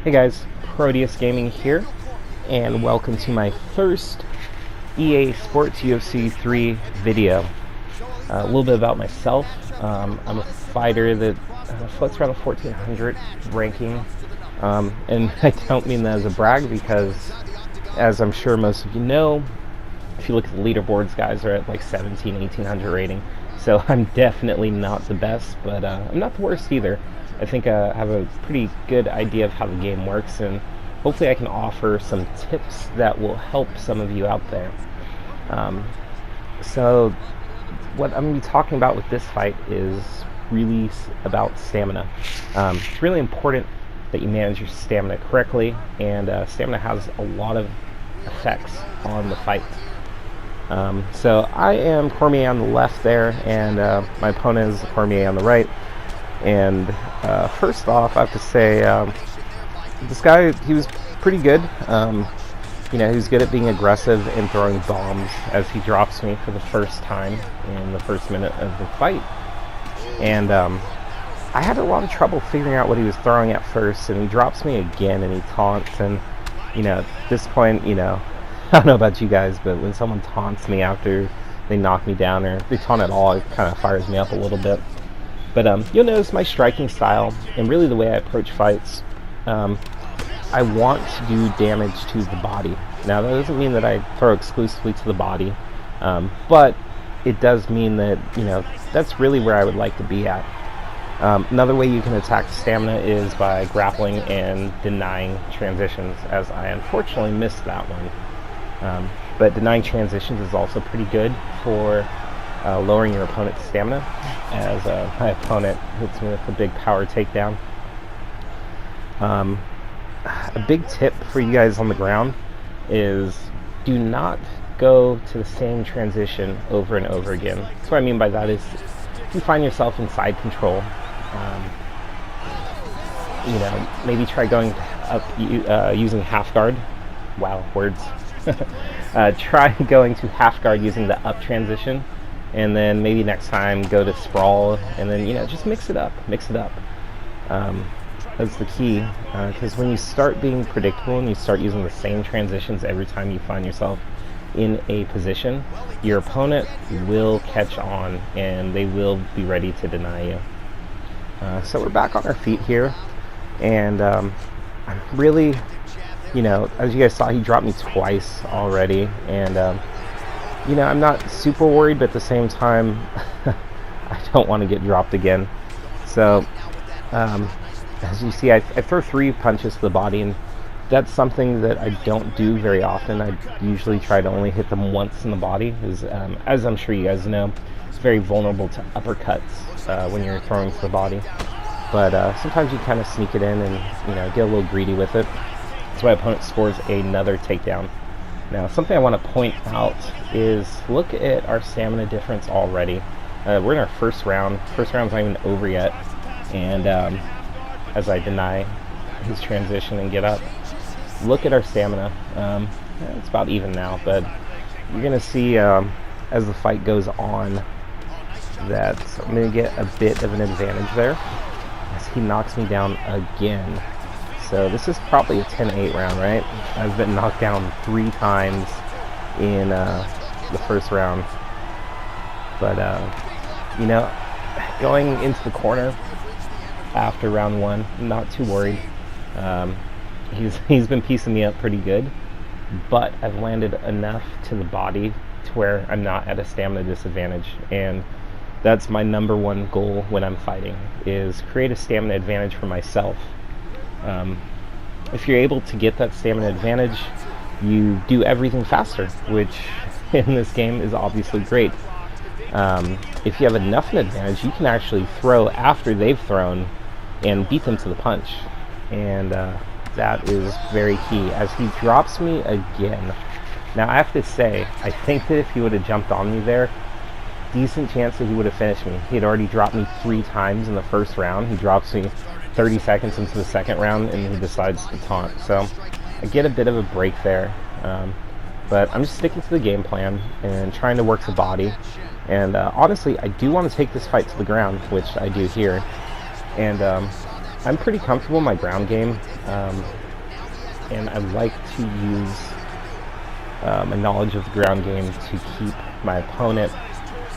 Hey guys, Proteus Gaming here, and welcome to my first EA Sports UFC 3 video. A little bit about myself. I'm a fighter that floats around the 1400 ranking, and I don't mean that as a brag because, as I'm sure most of you know, if you look at the leaderboards, guys are at like 1800 rating. So I'm definitely not the best, but I'm not the worst either. I think I have a pretty good idea of how the game works, and hopefully I can offer some tips that will help some of you out there. So what I'm going to be talking about with this fight is really about stamina. It's really important that you manage your stamina correctly, and stamina has a lot of effects on the fight. So I am Cormier on the left there, and my opponent is Cormier on the right. And first off, I have to say, this guy, he was pretty good. He was good at being aggressive and throwing bombs as he drops me for the first time in the first minute of the fight. And I had a lot of trouble figuring out what he was throwing at first, and he drops me again and he taunts, and at this point, I don't know about you guys, but when someone taunts me after they knock me down or they taunt at all, it kind of fires me up a little bit. But you'll notice my striking style and really the way I approach fights. I want to do damage to the body. Now that doesn't mean that I throw exclusively to the body, but it does mean that that's really where I would like to be at. Another way you can attack stamina is by grappling and denying transitions, as I unfortunately missed that one. But denying transitions is also pretty good for lowering your opponent's stamina, as my opponent hits me with a big power takedown. A big tip for you guys on the ground is do not go to the same transition over and over again. So what I mean by that is if you find yourself in side control, maybe try going up using half guard. Wow, words. Try going to half guard using the up transition, and then maybe next time go to sprawl, and then just mix it up. That's the key, because when you start being predictable and you start using the same transitions every time you find yourself in a position, your opponent will catch on and they will be ready to deny you. So we're back on our feet here, and I'm really, as you guys saw, he dropped me twice already, and I'm not super worried, but at the same time, I don't want to get dropped again. So, as you see, I throw 3 punches to the body, and that's something that I don't do very often. I usually try to only hit them once in the body, as I'm sure you guys know, it's very vulnerable to uppercuts when you're throwing to the body. But sometimes you kind of sneak it in and get a little greedy with it. That's why opponent scores another takedown. Now, something I want to point out is look at our stamina difference already. We're in our first round. First round's not even over yet. And as I deny his transition and get up, look at our stamina. It's about even now, but you're going to see as the fight goes on that I'm going to get a bit of an advantage there as he knocks me down again. So this is probably a 10-8 round, right? I've been knocked down 3 times in the first round. But, going into the corner after round 1, I'm not too worried. He's been piecing me up pretty good, but I've landed enough to the body to where I'm not at a stamina disadvantage. And that's my number 1 goal when I'm fighting, is create a stamina advantage for myself. If you're able to get that stamina advantage, you do everything faster, which in this game is obviously great. If you have enough of an advantage, you can actually throw after they've thrown and beat them to the punch. And that is very key, as he drops me again. Now, I have to say, I think that if he would have jumped on me there, decent chance that he would have finished me. He had already dropped me 3 times in the first round. He drops me 30 seconds into the second round, and he decides to taunt. So I get a bit of a break there, but I'm just sticking to the game plan and trying to work the body. And honestly, I do want to take this fight to the ground, which I do here. And I'm pretty comfortable in my ground game, and I like to use a knowledge of the ground game to keep my opponent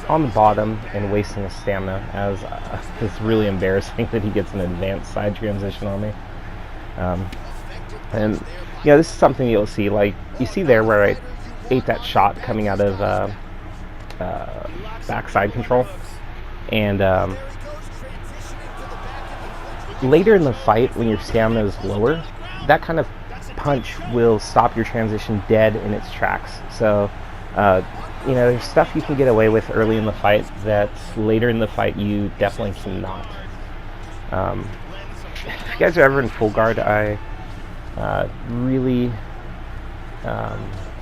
on the bottom and wasting his stamina, as it's really embarrassing that he gets an advanced side transition on me. And yeah, this is something you'll see, like you see there where I ate that shot coming out of backside control, and later in the fight when your stamina is lower, that kind of punch will stop your transition dead in its tracks. So you know, there's stuff you can get away with early in the fight that later in the fight you definitely cannot. If you guys are ever in full guard, I really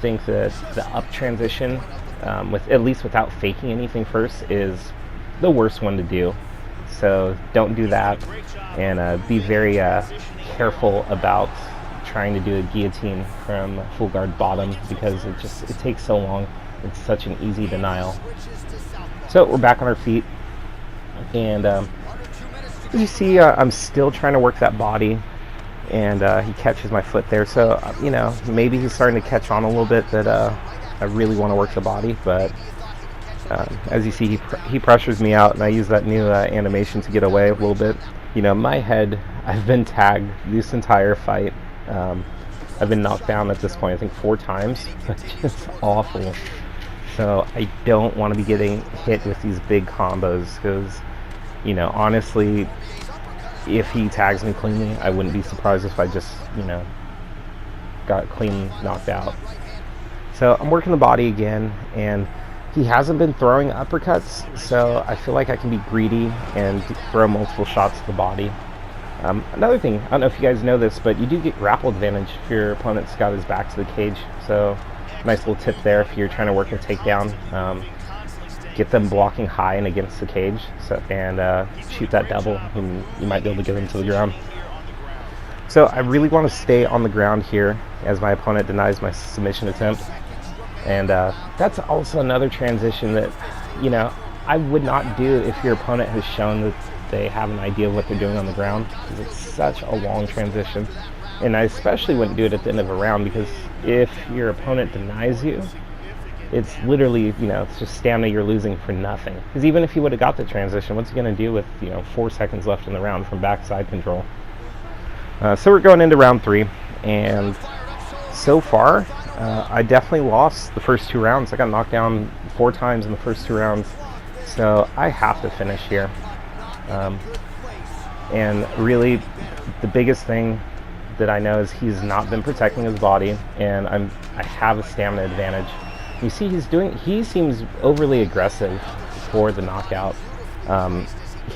think that the up transition, with at least without faking anything first, is the worst one to do. So don't do that, and be very careful about trying to do a guillotine from full guard bottom, because it takes so long. It's such an easy denial. So we're back on our feet, and as you see, I'm still trying to work that body, and he catches my foot there. So you know, maybe he's starting to catch on a little bit that I really want to work the body, but as you see, he pressures me out, and I use that new animation to get away a little bit. You know, my head, I've been tagged this entire fight. I've been knocked down at this point, I think 4 times. It's just awful. So I don't want to be getting hit with these big combos, because, you know, honestly, if he tags me cleanly, I wouldn't be surprised if I just, you know, got clean knocked out. So I'm working the body again, and he hasn't been throwing uppercuts, so I feel like I can be greedy and throw multiple shots to the body. Another thing, I don't know if you guys know this, but you do get grapple advantage if your opponent's got his back to the cage. So nice little tip there if you're trying to work a takedown. Get them blocking high and against the cage, and shoot that double, and you might be able to get them to the ground. So I really want to stay on the ground here as my opponent denies my submission attempt. And that's also another transition that, you know, I would not do if your opponent has shown that they have an idea of what they're doing on the ground, because it's such a long transition. And I especially wouldn't do it at the end of a round, because if your opponent denies you, it's literally, you know, it's just stamina you're losing for nothing. Because even if you would have got the transition, what's he going to do with, you know, 4 seconds left in the round from backside control? So we're going into round 3, and so far, I definitely lost the first 2 rounds. I got knocked down 4 times in the first 2 rounds, so I have to finish here. And really, the biggest thing that I know is he's not been protecting his body, and I have a stamina advantage. You see, he seems overly aggressive for the knockout.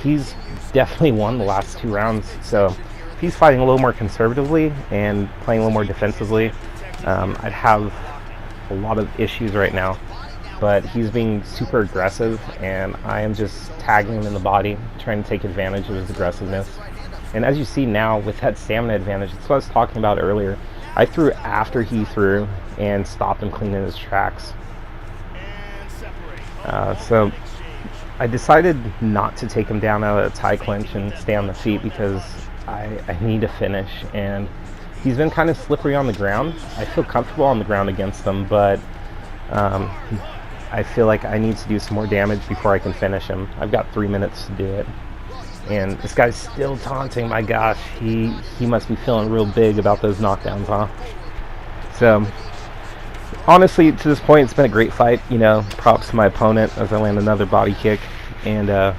He's definitely won the last 2 rounds, so if he's fighting a little more conservatively and playing a little more defensively, I'd have a lot of issues right now. But he's being super aggressive, and I am just tagging him in the body, trying to take advantage of his aggressiveness. And as you see now, with that stamina advantage, that's what I was talking about earlier. I threw after he threw and stopped him clean in his tracks. So I decided not to take him down out of a tie clinch and stay on the feet, because I need to finish. And he's been kind of slippery on the ground. I feel comfortable on the ground against him, but I feel like I need to do some more damage before I can finish him. I've got 3 minutes to do it. And this guy's still taunting. My gosh, he must be feeling real big about those knockdowns, huh? So, honestly, to this point, it's been a great fight. You know, props to my opponent as I land another body kick. And I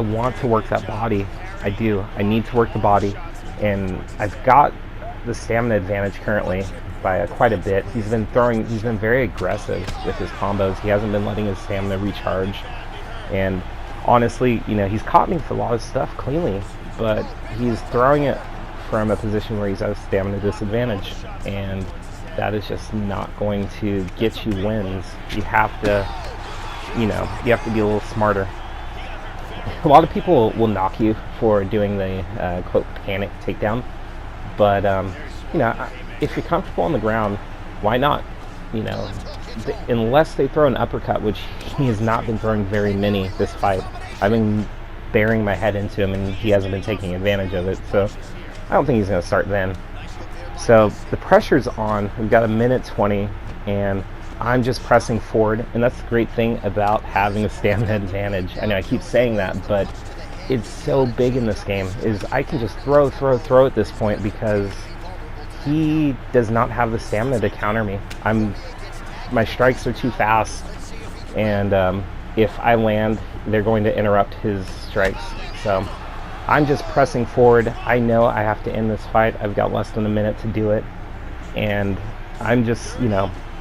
want to work that body. I do. I need to work the body. And I've got the stamina advantage currently by quite a bit. He's been very aggressive with his combos. He hasn't been letting his stamina recharge. And honestly, you know, he's caught me with a lot of stuff cleanly, but he's throwing it from a position where he's at a stamina disadvantage, and that is just not going to get you wins. You have to, you know, you have to be a little smarter. A lot of people will knock you for doing the quote panic takedown, but you know, if you're comfortable on the ground, why not? You know, unless they throw an uppercut, which he has not been throwing very many this fight. I've been burying my head into him, and he hasn't been taking advantage of it. So I don't think he's going to start then. So the pressure's on. We've got a minute 20, and I'm just pressing forward. And that's the great thing about having a stamina advantage. I know I keep saying that, but it's so big in this game, is I can just throw at this point, because he does not have the stamina to counter me. My strikes are too fast, and if I land, they're going to interrupt his strikes. So I'm just pressing forward. I know I have to end this fight. I've got less than a minute to do it, and I'm just,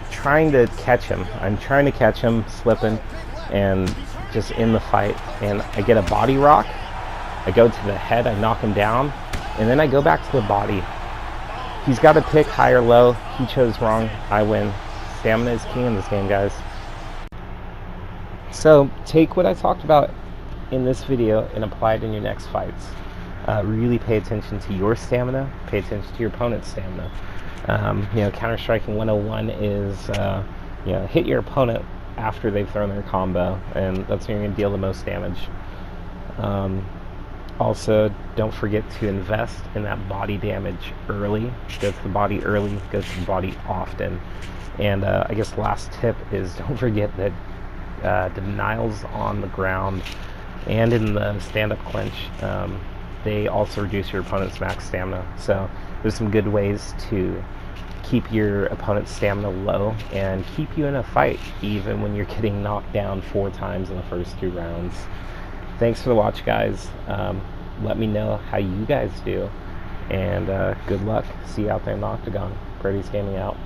trying to catch him. I'm trying to catch him slipping and just in the fight. And I get a body rock. I go to the head, I knock him down, and then I go back to the body. He's got to pick high or low. He chose wrong. I win. Stamina is king in this game, guys. So take what I talked about in this video and apply it in your next fights. Really pay attention to your stamina. Pay attention to your opponent's stamina. Counter-striking 101 is, hit your opponent after they've thrown their combo, and that's when you're going to deal the most damage. Also, don't forget to invest in that body damage early. Go to the body early, go to the body often. And I guess the last tip is, don't forget that denials on the ground and in the stand-up clinch, they also reduce your opponent's max stamina. So there's some good ways to keep your opponent's stamina low and keep you in a fight even when you're getting knocked down 4 times in the first 2 rounds. Thanks for the watch, guys. Let me know how you guys do, and good luck. See you out there in the octagon. Brady's Gaming out.